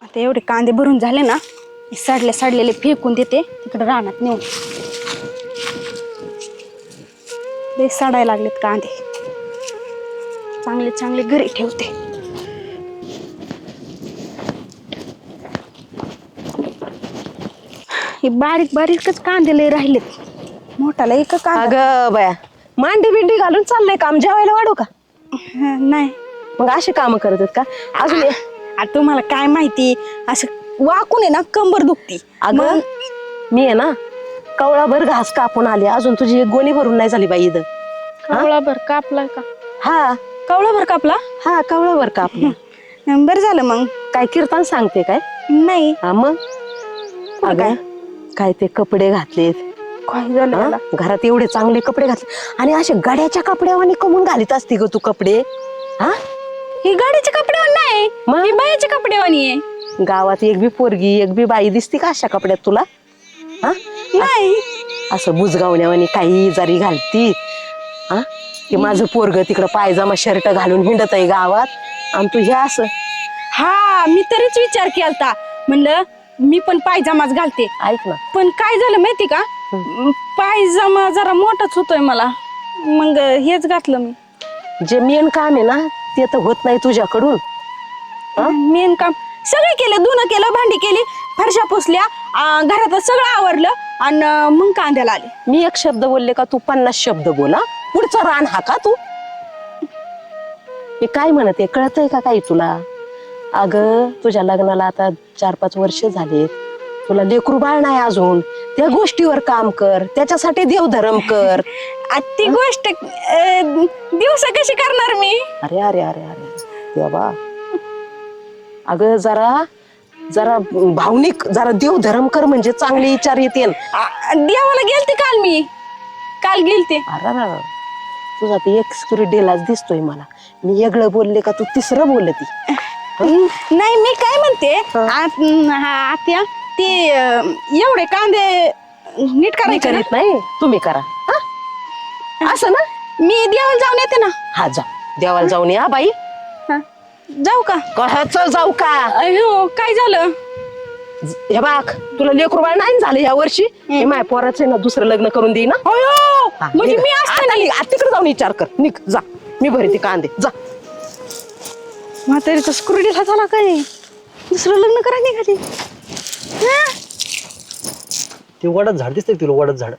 आता एवढे कांदे भरून झाले ना, सडलेले फेकून देते तिकडे रानात नेऊन. लय सडायला लागलेत कांदे. चांगले चांगले घरी ठेवते. हे बारीक बारीकच कांदे लय राहिलेत. मोठाला एक कांदा. अगं बया, मांडी बिंडी घालून चाललंय काम. जेवायला वाढू का? नाही. मग अशी काम करत आहेत का अजून? आता तुम्हाला काय माहिती, असं वाकून आहे ना कंबर दुखती. अगं मी आहे ना कवळाभर घास कापून आले, अजून तुझी एक गोणी भरून नाही झाली बाई इथं. कवळाभर कापला का? हा कवळाभर कापला? हा कवळाभर कापलं. बरं झालं मग. काय कीर्तन सांगते काय? नाही. हा मग अगं काय ते कपडे घातलेत. काय झालं हा? याला? घरात एवढे चांगले कपडे घातले आणि असे गड्याच्या कपड्यावानी कमून घालीत असते ग तू कपडे. हा ही गाडीच्या कपड्यावर नाही, मग? ही बायाच्या कपड्यावानी आहे. गावात एक बी पोरगी एक बी बाई दिसती का अशा कपड्यात तुला? हा नाही. असं बुजगावण्यावानी काही जरी घालती. हा की माझं पोरग तिकडं पायजामा शर्ट घालून हिंडत आहे गावात आणि तू हे असं. हा मी तरीच विचार केलता, म्हणलं मी पण पायजामाच घालते. ऐक ना, पण काय झालं माहिती का, पायजामा जरा मोठाच होतोय मला, मग हेच घातलं मी. जे मेन काम आहे ना ते तर होत नाही तुझ्याकडून. मेन काम सगळं केलं, धुणं केलं, भांडी केली, फरशा पुसल्या, घरात सगळं आवरलं आणि मग कांद्याला आले. मी एक शब्द बोलले का तू 50 शब्द बोला. पुढचा रान हा का तू? मी काय म्हणते कळतंय का काही तुला? अगं तुझ्या लग्नाला आता 4-5 वर्ष झालेत, तुला लेकरू बाळ नाही अजून. त्या गोष्टीवर काम कर, त्याच्यासाठी देवधर्म कर. ती गोष्ट दिवसा कशी करणार मी? अरे अरे अरे अरे देवा. अगं जरा जरा भावनिक, जरा देवधर्म कर म्हणजे चांगले विचार येतील. देवाला गेलते काल गेलते. अरे तुझा ते एक डेलाच दिसतोय मला. मी वेगळं बोलले का तू तिसरं बोलती? नाही मी काय म्हणते, आत्या ते एवढे कांदे नीट करायचे ना? करीत नाही, तुम्ही करा. असं ना, मी देवाला जाऊन येते ना. हा जा देवाला जाऊन या बाई. जाऊ का? कशाचं जाऊ का? अयो काय झालं? हे बाग तुला लेकरू बाळ नाही झालं या वर्षी. हे माय पोराचं आहे ना दुसरं लग्न करून देई ना. अयो म्हणजे मी आता तिकडे जाऊन विचार कर. निघ जा, मी भरते कांदे. जा. म्हातारीचा स्क्रूडीला झाला काय? दुसरं लग्न करा निघाली. ते वडात झाड दिसतंय तुला? वडात झाड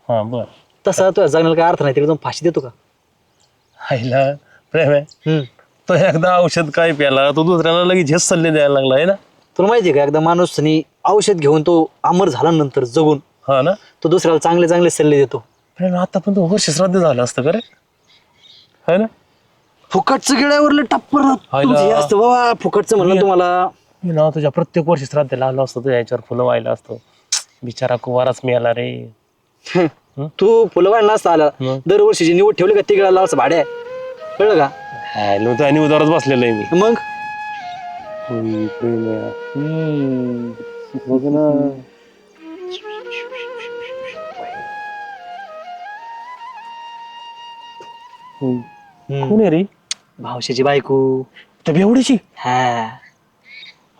हा बर. तसा तुझ्या जगण्याला काय अर्थ नाही, तिकडे जाऊन फाशी देतो का? हायला प्रेम आहे. तो एकदा औषध काय प्याला तो दुसऱ्याला लगेच हेच सल्ले द्यायला लागला आहे ना. तुला माहितीये का, एकदा माणूस औषध घेऊन तो अमर झाल्यानंतर जगून हा ना. तो दुसऱ्याला चांगले चांगले सल्ले देतो. प्रेम आता पण तो वर्ष श्राद्ध झालं असतं का रे? है ना. फुकटचं गिळ्यावरलं टप्पर असतं बाबा. फुकटचं म्हणलं तुम्हाला. मी ना तुझ्या प्रत्येक वर्षी श्राद्धला आलो असतो, तुझ्या याच्यावर फुलं व्हायला असतो. बिचारा कुवाराच मिळाला रे. तू फुलं वाढला नसता आला. दरवर्षीची निवड ठेवली का तिघाला असं भाड्या, कळलं का? आणि उदारच बसलेलं आहे मी. मग बघ ना. कोण आहे रे? भावशीची बायको. त्या बेवडीची? हा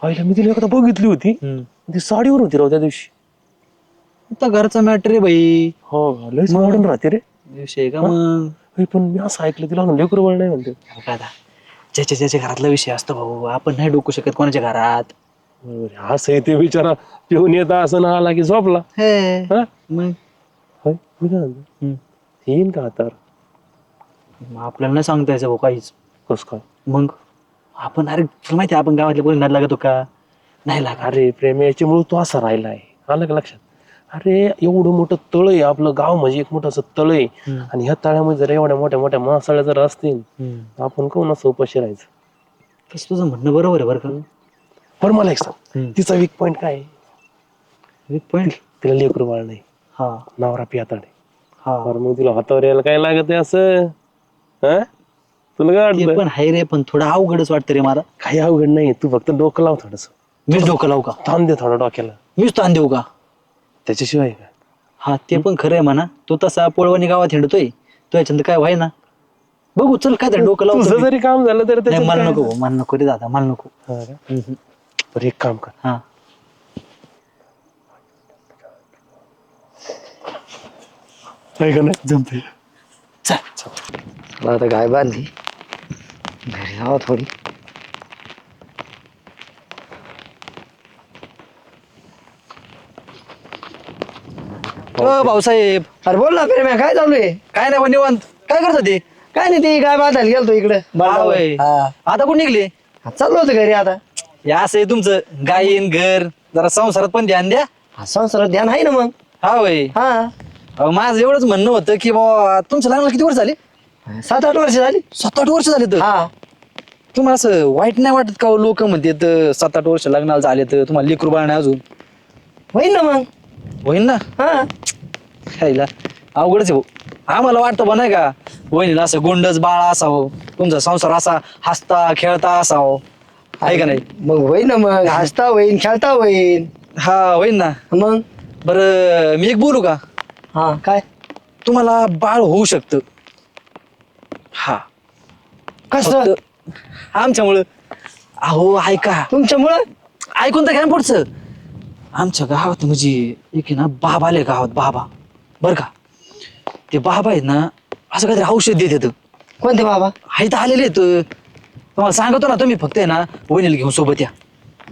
आईला मी तिला एकदा बघितली होती. ती साडीवर होती राव त्या दिवशी. आता घरचा मॅटर रे बाई. हो लयच मॉडर्न राहते रे. विषय का मग? पण मी असं ऐकलं तिला लेकरू बाळ नाही म्हणते. ज्याच्या ज्याच्या घरातला विषय असतो भाऊ, आपण नाही डोकू शकत कोणाच्या घरात. असं ते बिचारा पिऊन येता असं ना आला की झोपला. मग होय मी काय म्हणतो येईन का आता? आपल्याला नाही सांगता यायचं भाऊ काहीच. कस काय? मग आपण अरे तुला माहिती आपण गावातल्या बोलून नाद लागतो का? नाही लागा. अरे प्रेम याच्यामुळे तो असा राहिलाय. आलं का लक्षात? अरे एवढं मोठं तळ आहे आपलं गाव, म्हणजे एक मोठं असं तळ आहे. आणि ह्या तळ्यामध्ये जर एवढ्या मोठ्या मोठ्या मासाळ्या जर असतील आपण कोण असं उपाशी राहायचं? तसं तुझं म्हणणं बरोबर आहे बरं का. बरं मला एक सांग, तिचा वीक पॉइंट काय आहे? Weak point? तिला लेकरू बाळ नाही, हा नवरा पियाताड आहे. हा बरं मग तिला हातावर यायला काय लागत आहे असं? तुला काय ते वाटतं? पण हाय रे, पण थोडं अवघडच वाटतं रे मला. काही अवघड नाही, तू फक्त डोकं लाव थोडस. मीच डोकं लावू का? ताण दे थोडा डोक्याला. मीच ताण देऊ का? त्याच्याशिवाय काय? हा ते पण खरं आहे म्हणा. तो तसा पोळवणी गावात हिंडतोय, तो याच्यात काय व्हाय ना. बघू चल काय डोकं लावतो तुझं मी. जरी काम झालं तर नाही मला नको, मला नको रे दादा, मला नको. बरं एक काम कर, हा काय का नाही जमते चला आता गाय बांधली घरी जावा थोडी. भाऊसाहेब अरे बोल ना प्रेम्या, काय चालू आहे? काय नाही पण निवांत. काय करत होते? काय नाही, ती गाय बांधायला गेलतो इकडे होय. आता कुठे निघले? चाललो होतो घरी आता. हे असं आहे तुमचं, गायीन घर जरा संसारात पण ध्यान द्या. संसारात ध्यान आहे ना मग. हा होय. हा माझं एवढंच म्हणणं होतं की बाबा तुमच्या लग्नाला किती वर्ष झाले? 7-8 वर्ष झाली. 7-8 वर्ष झाले तर हा तुम्हाला असं वाईट नाही वाटत का? लोक म्हणतात 7-8 वर्ष लग्नाला झाले तर तुम्हाला लेकरू बाळ नाही अजून? होईल ना मग. होईन ना. हा खायला अवघडच आहे भाऊ. आम्हाला वाटतं बा नाही का वहिनीला असं गोंडच बाळ असावं, तुमचा संसार असा हसता खेळता असावं, आहे का नाही? मग होईल ना मग, हसता होईन खेळता होईन. हा होईन ना. मग बरं मी एक बोलू का? हा काय तुम्हाला बाळ होऊ शकतं. हा कसं? फक्त आमच्यामुळं. अहो ऐका, तुमच्यामुळं? ऐकून तर घ्या ना पुढचं. आमच्या गावात म्हणजे एक आहे ना बाबा आले गावात, बाबा बर का. ते बाबा आहेत ना असं काहीतरी औषध देत येतं. कोणते बाबा? आहे तर आलेले आहेत. तुम्हाला सांगतो ना, तुम्ही फक्त आहे ना वहिनीला घेऊन सोबत या,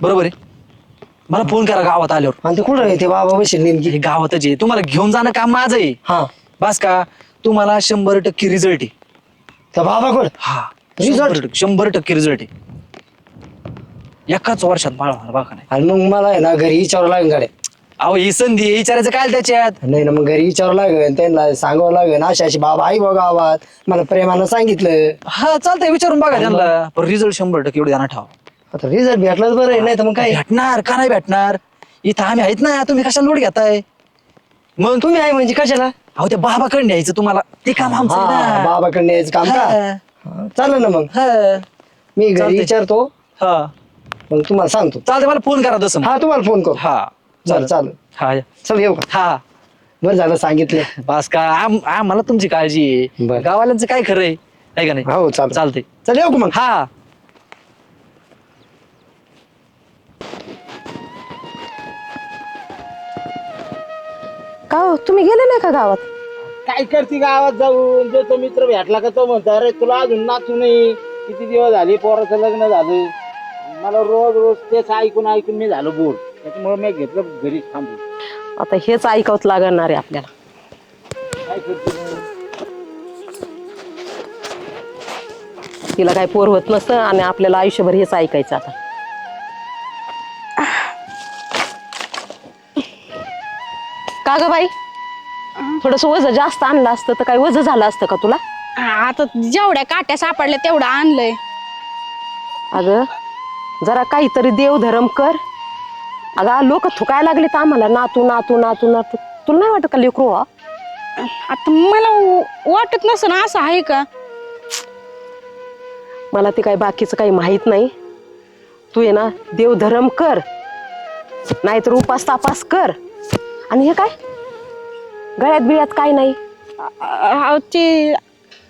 बरोबर आहे? मला फोन करा गावात आल्यावर. आणि ते कुठं आहे ते बाबा बसेल नेमकी? हे गावातच आहे, तुम्हाला घेऊन जाणं काम माझं आहे. हा बस का, तुम्हाला 100% रिझल्ट आहे. त्या बाबा कोण? हा Result? 100% रिझल्ट आहे. एकाच वर्षात बाळ होणार बघा. नाही आणि मग मला आहे ना घरी विचारावं लागेल गाड्या. अहो ही संधी विचारायचं काय त्याच्यात? नाही ना, मग घरी विचारावं लागेल, त्यांना सांगावं लागेल अशी अशी बाबा आई बघा गावात, मला प्रेमानं सांगितलं. हा चालतंय, विचारून बघा त्यांना. पण रिझल्ट 100% एवढं ध्यानात ठेवा. आता रिझल्ट भेटलाच बरं आहे, नाही तर मग काय. भेटणार का नाही भेटणार? इथं आम्ही आहेत ना, तुम्ही कशाला लोड घेताय? मग तुम्ही आहे म्हणजे कशाला? अहो त्या बाबाकडे न्यायचं तुम्हाला, ते काम आमचं आहे हा, ना. बाबाकडे यायचं काम का? हा. हा, चालेल ना मग. हा. मी घरी चालतंय. विचारतो, हा मग तुम्हाला सांगतो. चालतंय, मला फोन करा तसं. हा तुम्हाला फोन करू. हा चालेल चालेल. हा चल येऊ का? हा बरं झालं सांगितलं. बस का, आम्हाला तुमची काळजी आहे. बरं. गावाल्यांचं काय खरंय, आहे का नाही? हो चालेल. चालतंय. चल येऊ का मग? हा का हो, तुम्ही गेले नाही का गावात? काय करते गावात जाऊन? जो तो मित्र भेटला का तो म्हणतो अरे तुला अजून नाचू नाही, किती दिवस झाले पोराचं लग्न झालं. मला रोज रोज तेच ऐकून ऐकून मी झालो बोर, त्याच्यामुळे मी घेतलं घरीच थांबलो. आता हेच ऐकावंच लागणार आहे आपल्याला. काय करते मग? तिला काय पोर होत नसतं आणि आपल्याला आयुष्यभर हेच ऐकायचं आता. का ग बाई, थोडस वजन जास्त आणलं असतं तर काय वजन झालं असतं का तुला? आता जेवढ्या काट्या सापडल्या तेवढं आणलंय. अगं जरा काहीतरी देवधर्म कर. अगं लोक थुकायला लागले तर आम्हाला नातू नातू नातू नातू. तुला नाही वाटत का लेकरू? आता मला वाटत नसं ना असं आहे का? मला ते काही बाकीचं काही माहित नाही. तू ये ना देवधर्म कर, नाहीतर उपास तापास कर. आणि हे काय गळ्यात बिळ्यात काय नाही? ते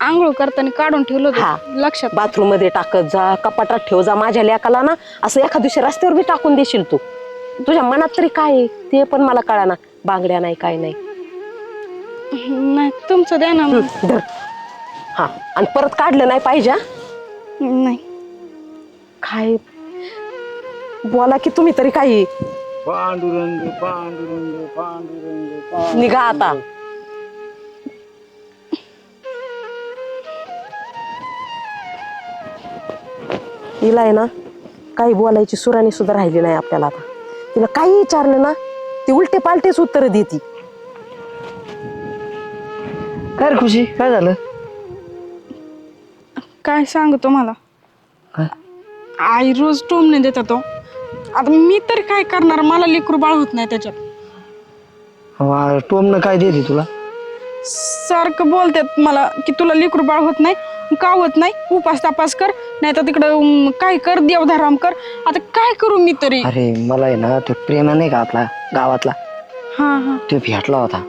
आंघोळ करताना काढून ठेवलं हा. होतं लक्षात. बाथरूम मध्ये टाकत जा, कपाटात ठेव जा. माझ्या लेकाला ना असं एखाद दिवशी रस्त्यावर बी टाकून देशील तू. तुझ्या मनात तरी काय आहे ते पण मला कळाना. बांगड्या नाही काय नाही. नाही तुमचं द्या ना मग. धर. हा आणि परत काढलं नाही पाहिजे. हा? नाही काय बोला की तुम्ही तरी काही. पांडुरंग पांडुरंग पांडुरंग पांडुरंग. निघा आता. तिला आहे ना काही बोलायची सुराणी सुद्धा राहिली नाही आपल्याला आता. तिला काही विचारलं ना ती उलटे पालटेच उत्तर देती. काय रे खुशी, काय झालं? काय सांगू तुम्हाला, काय? आई रोज टोमणे देतात तो. आता मी तर काय करणार, मला लेकरू बाळ होत नाही त्याच्यात. टोमनं काय देते तुला? सारखं बोलतात मला की तुला लेकरू बाळ होत नाही, का होत नाही, उपास तापास कर, नाही तर तिकडं काय कर, देवधाराम कर. आता काय करू मी तरी? अरे मला आहे ना तो प्रेमा नाही का आपला गावातला, हा हा. तो भेटला होता.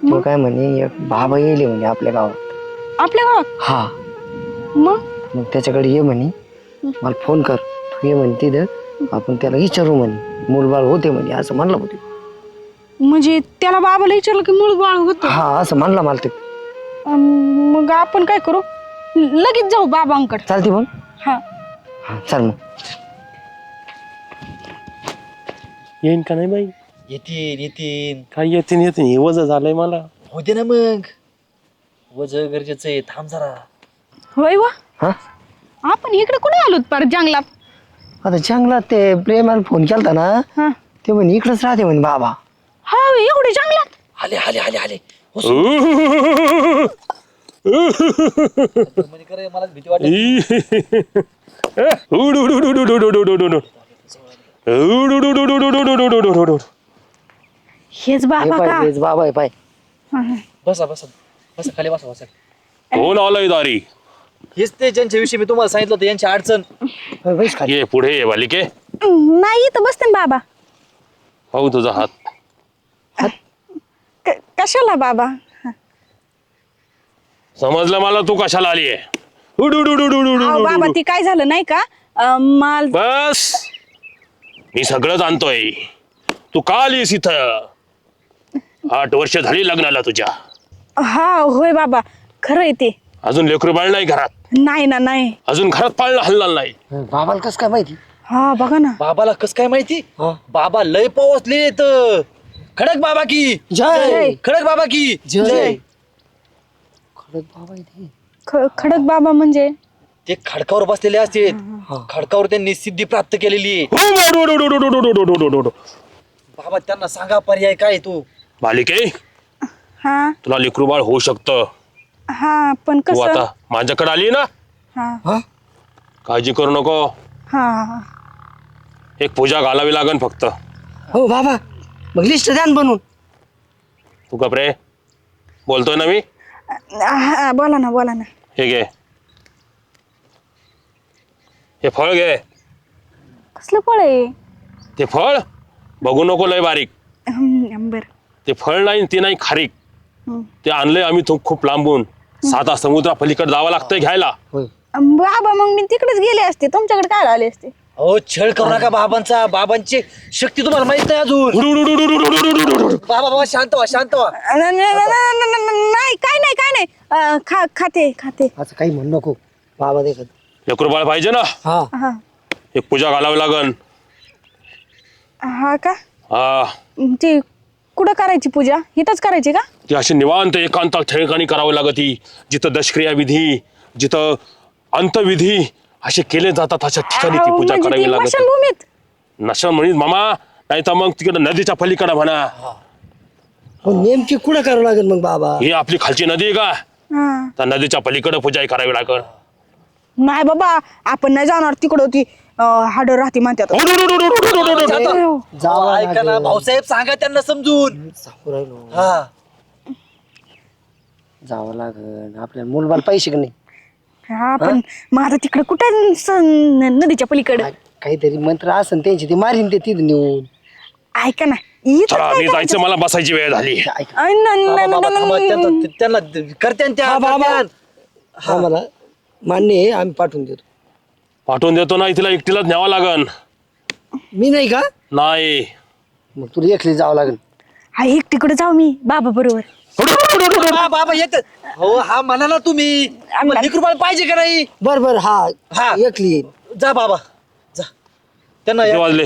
तो काय म्हणे एक बाबा येईल म्हणे आपल्या गावात. आपल्या गावात? हा मग मग त्याच्याकडे ये म्हणे, मला फोन कर, तू ये म्हणे तिथं आपण त्याला विचारू म्हणे मूलबाळ होते म्हणे असं म्हणलं होते. म्हणजे त्याला बाबाला विचारलं की मूळ बाळ होतं. हा असं म्हणलं मला ते. मग आपण काय करू, लगेच जाऊ बाबांकडे. चालते मग. हा हा चल मग. येईन का नाही बाई? येतीन काय येते हे वजन झालंय मला. होते ना मग. वज गरजेचं आहे, थांब जरा. होय वा. हा आपण इकडे कुठे आलोत पर जंगलात. आता जंगलात ते प्रेमाला फोन केलता ना, हा ते म्हणे इकडंच राहते म्हणे बाबा. हा एवढे जंगलात. आले आले आले आले. मला भीती वाटत. हेच हे बाबा पाय का. हेच बाबा आहे पाय. बसा बसा बसा खाली बसा बसा. कोण आलंय दारी? हेच ते ज्यांच्याविषयी मी तुम्हाला सांगितलं होतं, यांची अडचण. होय, बैस खाली. ये पुढे ये बालिके. नाही इथं बसते ना बाबा. पाहू तुझा हात. कशाला बाबा. समजलं मला तू कशाला आली आहे. अहो बाबा ती काय झालं नाही का, माल. बस मी सगळं जाणतोय. तू का आलीस इथं? 8 वर्ष झाली लग्नाला तुझ्या. हा होय बाबा, खरं आहे ते. अजून लेकरू बाळ नाही घरात. नाही ना नाही. अजून घरात पाळणं हलणार नाही. बाबाला कसं काय माहिती? हा बघा ना. बाबाला कस काय माहिती? हा. बाबा लय पोहोचले. खडक बाबा की जय. खडक बाबा की जय. खरंच बाबा आहे ते. खडक बाबा म्हणजे. ते खडकावर बसलेले असते. खडकावर त्यांनी सिद्धी प्राप्त केलेली आहे. बाबा त्यांना सांगा पर्याय काय तू. बालिके हा तुला लेकरू बाळ होऊ शकतं. हा पण तू कसं. आता माझ्याकडे आली ना, हा काळजी करू नको. हा एक पूजा घालावी लागन फक्त. हो बाबा, मग लिस्ट द्या ना बनवून. तू कपरे बोलतोय ना मी. हा बोला ना बोला ना. हे घे, हे फळ घे. कसलं फळ आहे. ते फळ बघू नको लय बारीक. बर. ते फळ नाही, ते नाही खारीक. ते आणलंय आम्ही खूप लांबून. 7 समुद्रा पलीकडे जावं लागतंय घ्यायला. होय. बाबा मग मी तिकडेच गेले असते, तुमच्याकडे काय आले असते. अहो छळ करू नका बाबांचा. बाबांची शक्ती तुम्हाला माहित नाही अजून. बाबा बाबा शांत व्हा शांत व्हा. नाही काय नाही काय नाही. खाते खाते. असं काही म्हणू नको बाबा देखत. लेकरू बाळ पाहिजे ना, हा हा एक पूजा घालावी लागन. हा का. हा, ती कुठं करायची पूजा, इथंच करायची का. ती अशी निवांत एकांत ठिकाणी करावी लागती. जिथं दशक्रिया विधी, जिथं अंतविधी असे केले जातात, अशा ठिकाणी ती पूजा म्हणजे करावी ती लागते. स्मशानभूमीत. नशा म्हणीत मामा, नाही तर मग तिकडे नदीच्या पलीकडे म्हणा. हो नेमकी कुठं करावं लागेल मग बाबा? ही आपली खालची नदी आहे का, हा. त्या नदीच्या पलीकडे पूजा करावी लागल. नाही बाबा आपण नाही जाणार तिकडं, ती हाडं राहते म्हणतात. जावं ऐका ना लागेल. भाऊसाहेब, सांगा त्यांना समजून. सांगू राहिलो. हा जावं लागेल आपल्याला मुलबाला पैसे का नाही. हा पण मग आता तिकडं कुठं नदीच्या पलीकडं. काहीतरी मंत्र असन त्यांची, ते मारीन ते तिथं नेऊन. ऐका ना इथं चला काय मी जायचं, मला बसायची वेळ झाली. ऐक बाबा, थांबा, त्यांना करत्यान त्या हा बाबा. करत्यान. हा मला मान्य आहे, आम्ही पाठवून देतो. पाठवून देतो ना, तिला एकटीलाच न्यावं लागन. मी नाही का, नाही मग तुला एकली जावं लागेल. हा एकटीकडे जाऊ मी बाबा बरोबर. बाबा येत. हो हा म्हणा ना तुम्ही. लेकरूबाळ पाहिजे का नाही. बर बर हा हा. एकली येईल. जा बाबा जा. त्यांना किती वाजले?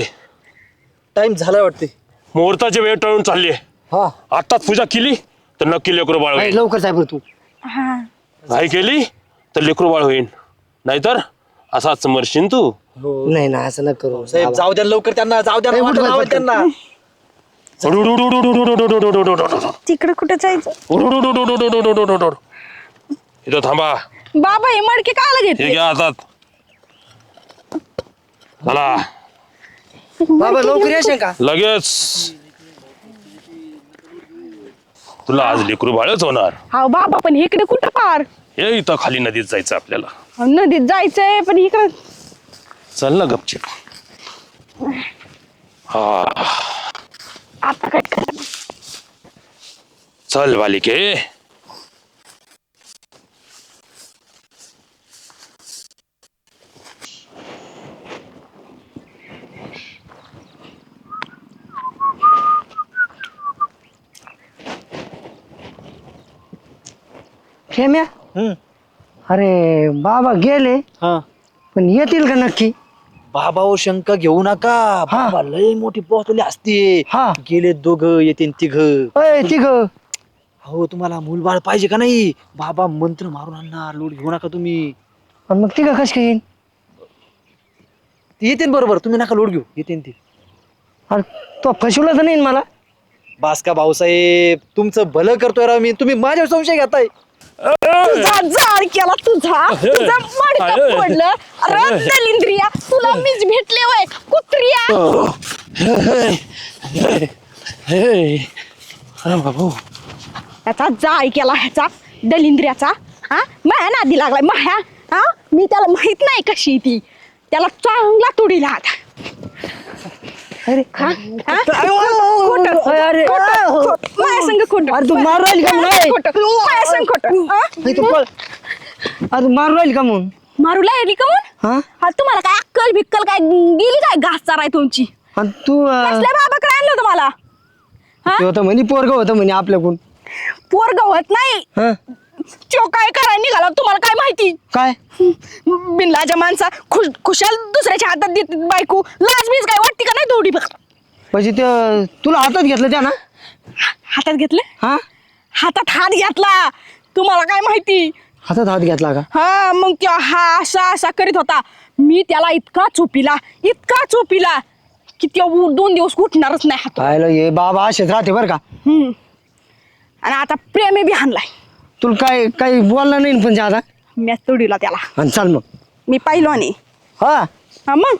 टाइम झाला वाटते. मुहूर्ताची वेळ टळून चालली आहे. हा आत्ताच पूजा केली तर नक्की लेकरू बाळ नाही, होईल. लवकर साहेब तू. हा घाई केली तर लेकरू बाळ होईल, नाहीतर असाच मरशील तू. नाही ना असं नका करू साहेब बाबा. जाऊ द्या लवकर त्यांना. जाऊ द्या नाही, वाटं उठ, लावा उठ, त्यांना. तिकडे कुठं जायचं. इथं थांबा. बाबा हे मडके काला हे घेतले. घ्या हातात. चला बाबा लवकर येशील का? लगेच. तुला आज लेकरू बाळच होणार. हा बाबा पण इकडे कुठं पार. हे इथं खाली नदीत जायचं आपल्याला. नदीत जायचंय पण इकडं. चल ना गपचिप. हा आता काय करायचं? चल बालिके. खेम्या अरे बाबा गेले हा पण येतील का नक्की? बाबावर शंका घेऊ नका. बाबा लय मोठी पोहोचली असते. हा. गेले दोघं येते तिघ. अय तिघ हो तुम्हाला मूलबाळ पाहिजे का नाही? बाबा मंत्र मारून आणणार. लोट घेऊ नका तुम्ही. मग तिघ कस काय येईन? ते येते बरोबर, तुम्ही नका लोट घेऊ. येते ते. अरे तो फसवलं तर नाही मला? बासका भाऊसाहेब तुमचं भलं करतोय राव मी. तुम्ही माझ्यावर संशय घेताय. तुझा जाळ केला तुझं मडकं फोडलं. अरे दलिंद्रिया, तुला मीच भेटले वय कुत्रिया. अरे बाबू याचा जाळ केला ह्याचा दलिंद्रियाचा. हा माया नादी लागलाय माया. हा मी त्याला माहित नाही कशी ती. त्याला चांगला तुडीला आता. अरे हा? हा? खोटं. अरे खोटं. माझ्या संग खोटं. अरे तू मारू राहील का नाही? खोटं. माझ्या संग खोटं. हा? अरे तू मारू राहील का म्हणून? मारूला येली का मग? हा हा तुम्हाला काय अक्कल बिक्कल काय गेली काय घास चाराय तुमची? आणि तू कसल्या बाबाकडे आणलं तुम्हाला? ते होतं म्हणे पोरग होतं म्हणे आपल्याकडून. पोरग होत नाही. हा तो काय करायला निघाला तुम्हाला काय माहिती? काय? बिनलाच्या माणसा खुशाल दुसऱ्याच्या हातात देत बायको. लाज बीज काय वाटते का नाही थोडी फक्त? म्हणजे ते तुला हातात घेतलं त्या ना? हातात घेतलं? हा हातात हात घेतला. तुम्हाला काय माहिती? हातात हात घेतला का? हा मग त्यो हा असा करीत होता. मी त्याला इतका चोपिला की त्यो 2 दिवस उठणारच नाही हात. पाहिलं ये बाबा असेच राहते बरं का. आणि आता प्रेमे बी हाणलाय. तुला काय काही बोलला नाही पण ज्यादा. मी तोडीला त्याला. आणि चाल मग. मी पाहिलो आणि हा हा मग